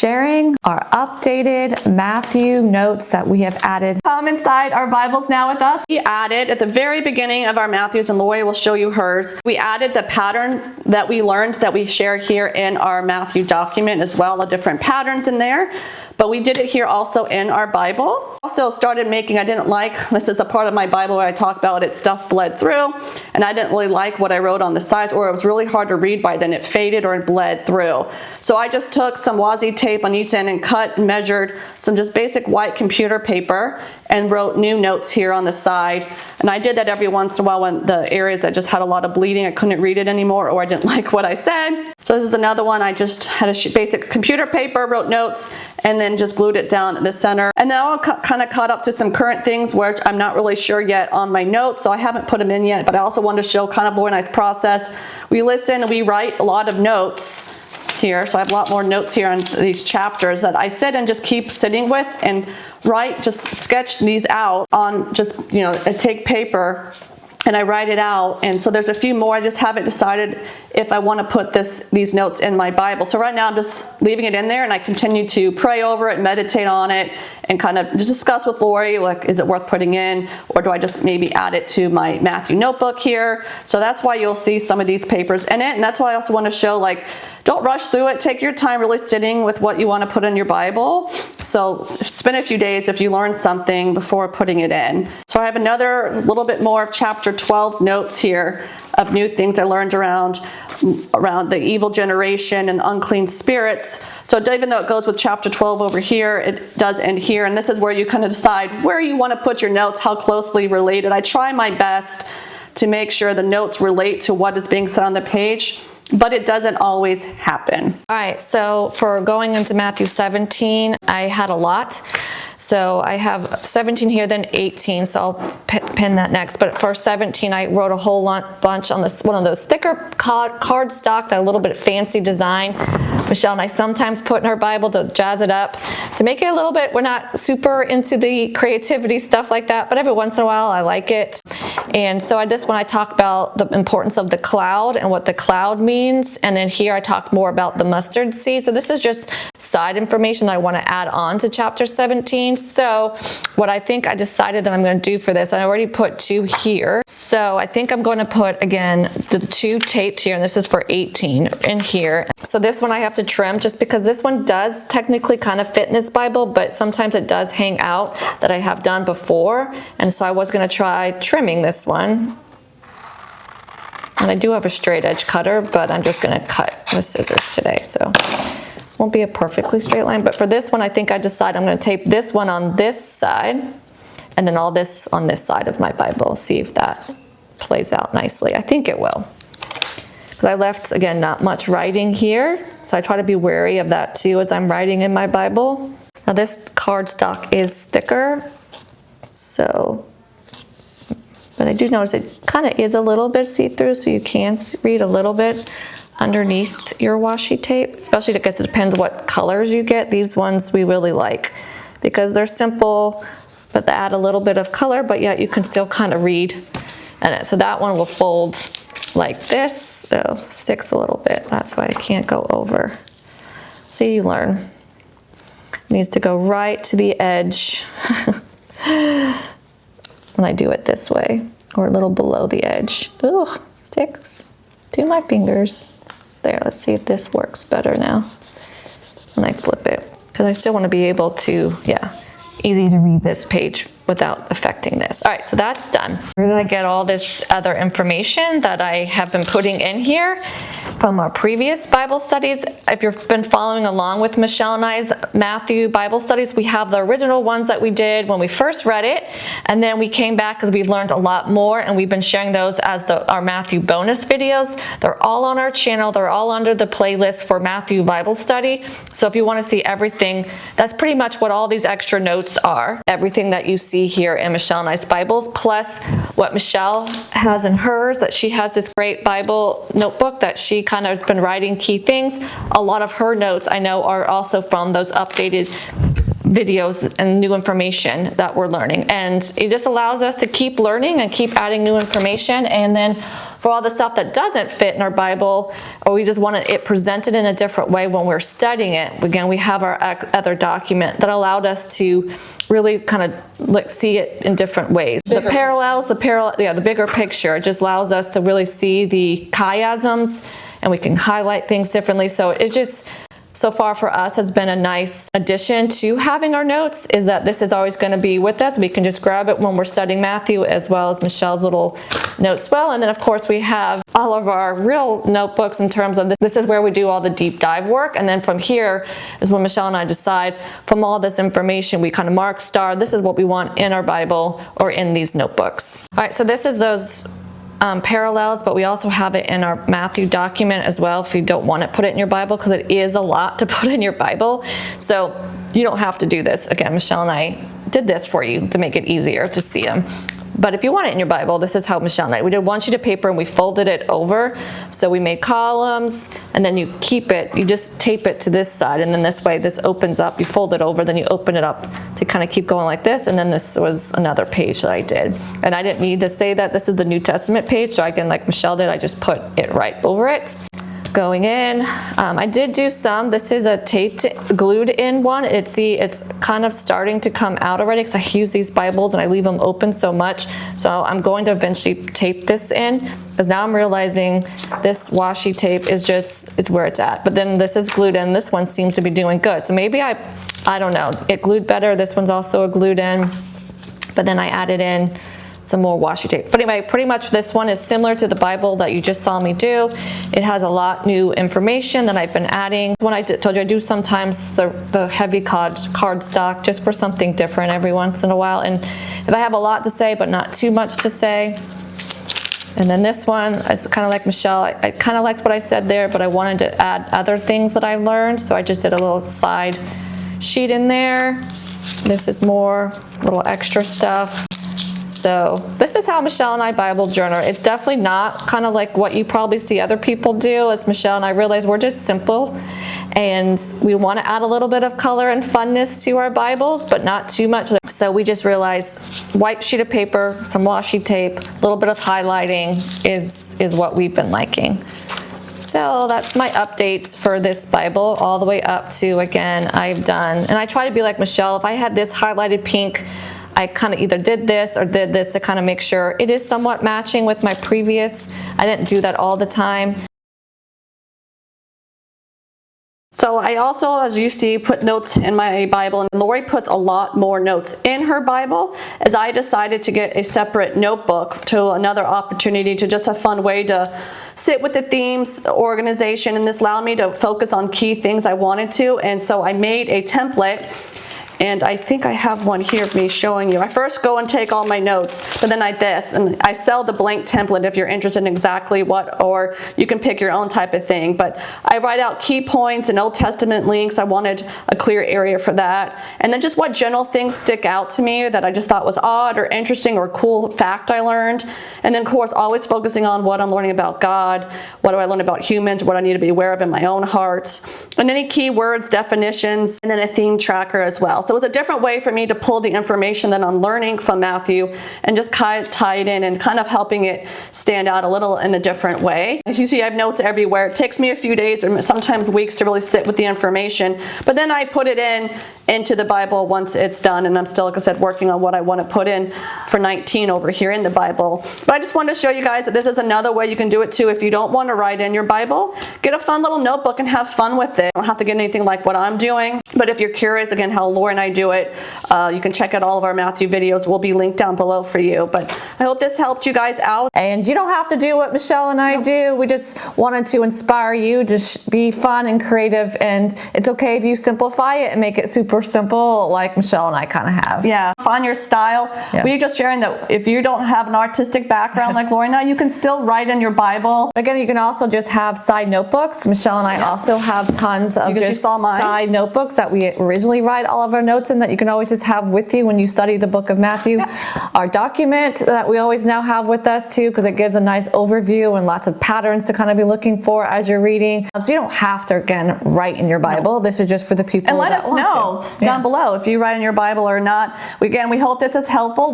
sharing our updated Matthew notes that we have added. Come inside our Bibles now with us. We added at the very beginning of our Matthews, and Lori will show you hers. We added the pattern that we learned that we share here in our Matthew document as well, the different patterns in there. But we did it here also in our Bible. Also started making, this is the part of my Bible where I talk about it, stuff bled through, and I didn't really like what I wrote on the sides, or it was really hard to read by then. It faded or it bled through. So I just took some washi tape on each end and cut and measured some just basic white computer paper and wrote new notes here on the side. And I did that every once in a while when the areas that just had a lot of bleeding, I couldn't read it anymore, or I didn't like what I said. So this is another one. I just had a basic computer paper, wrote notes, and then just glued it down at the center. And now I'll kind of caught up to some current things where I'm not really sure yet on my notes, so I haven't put them in yet, but I also wanted to show kind of Lori and I's process. We listen and we write a lot of notes here, so I have a lot more notes here on these chapters that I sit and just keep sitting with and write, just sketch these out on just, I take paper and I write it out. And so there's a few more. I just haven't decided if I want to put these notes in my Bible. So right now I'm just leaving it in there, and I continue to pray over it, meditate on it, and kind of just discuss with Lori, like, is it worth putting in, or do I just maybe add it to my Matthew notebook here? So that's why you'll see some of these papers in it. And that's why I also want to show, don't rush through it. Take your time really sitting with what you want to put in your Bible. So spend a few days if you learn something before putting it in. So I have another little bit more of chapter 12 notes here of new things I learned around the evil generation and the unclean spirits. So even though it goes with chapter 12 over here, it does end here. And this is where you kind of decide where you want to put your notes, how closely related. I try my best to make sure the notes relate to what is being said on the page, but it doesn't always happen. All right, so for going into Matthew 17, I had a lot. So I have 17 here, then 18, so I'll pin that next. But for 17, I wrote a whole bunch on this one of those thicker cardstock, that little bit fancy design. Michelle and I sometimes put in her Bible to jazz it up, to make it a little bit, we're not super into the creativity stuff like that, but every once in a while I like it. And so this one I talk about the importance of the cloud and what the cloud means. And then here I talk more about the mustard seed. So this is just side information that I want to add on to chapter 17. So what I think I decided that I'm going to do for this, I already put 2 here. So I think I'm going to put, again, the 2 taped here, and this is for 18 in here. So this one I have to trim just because this one does technically kind of fit in this Bible, but sometimes it does hang out that I have done before. And so I was going to try trimming this one. And I do have a straight edge cutter, but I'm just going to cut with scissors today. So it won't be a perfectly straight line, but for this one, I think I decided I'm going to tape this one on this side and then all this on this side of my Bible. See if that plays out nicely. I think it will. Because I left, again, not much writing here, so I try to be wary of that too as I'm writing in my Bible. Now this cardstock is thicker, but I do notice it kind of is a little bit see-through, so you can read a little bit underneath your washi tape, especially because it depends what colors you get. These ones we really like because they're simple, but they add a little bit of color, but yet you can still kind of read in it. So that one will fold like this, so sticks a little bit. That's why I can't go over. See, you learn. It needs to go right to the edge when I do it this way, or a little below the edge. Ugh, sticks to my fingers. There, let's see if this works better now when I flip it. Because I still want to be able to, easy to read this page without affecting this. All right, so that's done. Where did I get all this other information that I have been putting in here? From our previous Bible studies. If you've been following along with Michelle and I's Matthew Bible studies, we have the original ones that we did when we first read it, and then we came back because we've learned a lot more, and we've been sharing those as our Matthew bonus videos. They're all on our channel. They're all under the playlist for Matthew Bible study. So if you want to see everything, that's pretty much what all these extra notes are. Everything that you see here in Michelle and I's Bibles, plus what Michelle has in hers, that she has this great Bible notebook that she kind of has been writing key things. A lot of her notes I know are also from those updated videos and new information that we're learning. And it just allows us to keep learning and keep adding new information. And then for all the stuff that doesn't fit in our Bible, or we just want it presented in a different way when we're studying it, again, we have our other document that allowed us to really kind of see it in different ways. The parallels, the bigger picture, it just allows us to really see the chiasms, and we can highlight things differently. So it just, so far for us, has been a nice addition to having our notes, is that this is always going to be with us. We can just grab it when we're studying Matthew, as well as Michelle's little notes. And then of course we have all of our real notebooks in terms of this is where we do all the deep dive work. And then from here is when Michelle and I decide from all this information, we kind of mark, star, this is what we want in our Bible or in these notebooks. All right, so this is those parallels, but we also have it in our Matthew document as well if you don't want to put it in your Bible, because it is a lot to put in your Bible. So you don't have to do this. Again, Michelle and I did this for you to make it easier to see them. But if you want it in your Bible, this is how Michelle and I, we did one sheet of paper and we folded it over. So we made columns, and then you keep it, you just tape it to this side, and then this way this opens up, you fold it over, then you open it up to kind of keep going like this. And then this was another page that I did. And I didn't need to say that this is the New Testament page, so I can, like Michelle did, I just put it right over it. Going in, I did do some. This is a taped, glued in one. It's kind of starting to come out already, because I use these Bibles and I leave them open so much. So I'm going to eventually tape this in, because now I'm realizing this washi tape is just, it's where it's at. But then this is glued in. This one seems to be doing good. So maybe I don't know, it glued better. This one's also a glued in, but then I added in some more washi tape. But anyway, pretty much this one is similar to the Bible that you just saw me do. It has a lot new information that I've been adding. When I told you I do sometimes the heavy card stock just for something different every once in a while. And if I have a lot to say but not too much to say. And then this one, it's kind of like Michelle. I kind of liked what I said there, but I wanted to add other things that I learned. So I just did a little side sheet in there. This is more little extra stuff. So this is how Michelle and I Bible journal. It's definitely not kind of like what you probably see other people do. As Michelle and I realize, we're just simple, and we want to add a little bit of color and funness to our Bibles, but not too much. So we just realized white sheet of paper, some washi tape, a little bit of highlighting is what we've been liking. So that's my updates for this Bible, all the way up to, again, I've done, and I try to be like Michelle. If I had this highlighted pink, I kind of either did this or did this to kind of make sure it is somewhat matching with my previous. I didn't do that all the time. So I also, as you see, put notes in my Bible, and Lori puts a lot more notes in her Bible, as I decided to get a separate notebook to another opportunity to just a fun way to sit with the themes, organization, and this allowed me to focus on key things I wanted to. And so I made a template. And I think I have one here of me showing you. I first go and take all my notes, but then and I sell the blank template if you're interested in exactly what, or you can pick your own type of thing. But I write out key points and Old Testament links. I wanted a clear area for that. And then just what general things stick out to me that I just thought was odd or interesting or cool fact I learned. And then of course, always focusing on what I'm learning about God, what do I learn about humans, what I need to be aware of in my own heart, and any key words, definitions, and then a theme tracker as well. So it's a different way for me to pull the information that I'm learning from Matthew and just tie it in and kind of helping it stand out a little in a different way. As you see, I have notes everywhere. It takes me a few days or sometimes weeks to really sit with the information, but then I put it into the Bible once it's done, and I'm still, like I said, working on what I want to put in for 19 over here in the Bible. But I just wanted to show you guys that this is another way you can do it too. If you don't want to write in your Bible, get a fun little notebook and have fun with it. You don't have to get anything like what I'm doing, but if you're curious, again, how Laura and I do it, you can check out all of our Matthew videos. Will be linked down below for you. But I hope this helped you guys out. And you don't have to do what Michelle and I do. We just wanted to inspire you to be fun and creative, and it's okay if you simplify it and make it super simple like Michelle and I kind of have. Yeah, find your style. Yeah. We're just sharing that if you don't have an artistic background like Lori and I, you can still write in your Bible. Again, you can also just have side notebooks. Michelle and I also have tons of just side notebooks that we originally write all of our notes in that you can always just have with you when you study the book of Matthew. Yeah. Our document that we always now have with us too, because it gives a nice overview and lots of patterns to kind of be looking for as you're reading. So you don't have to, again, write in your Bible. No. This is just for the people that want to. And let us know. down below if you write in your Bible or not. Again, we hope this is helpful.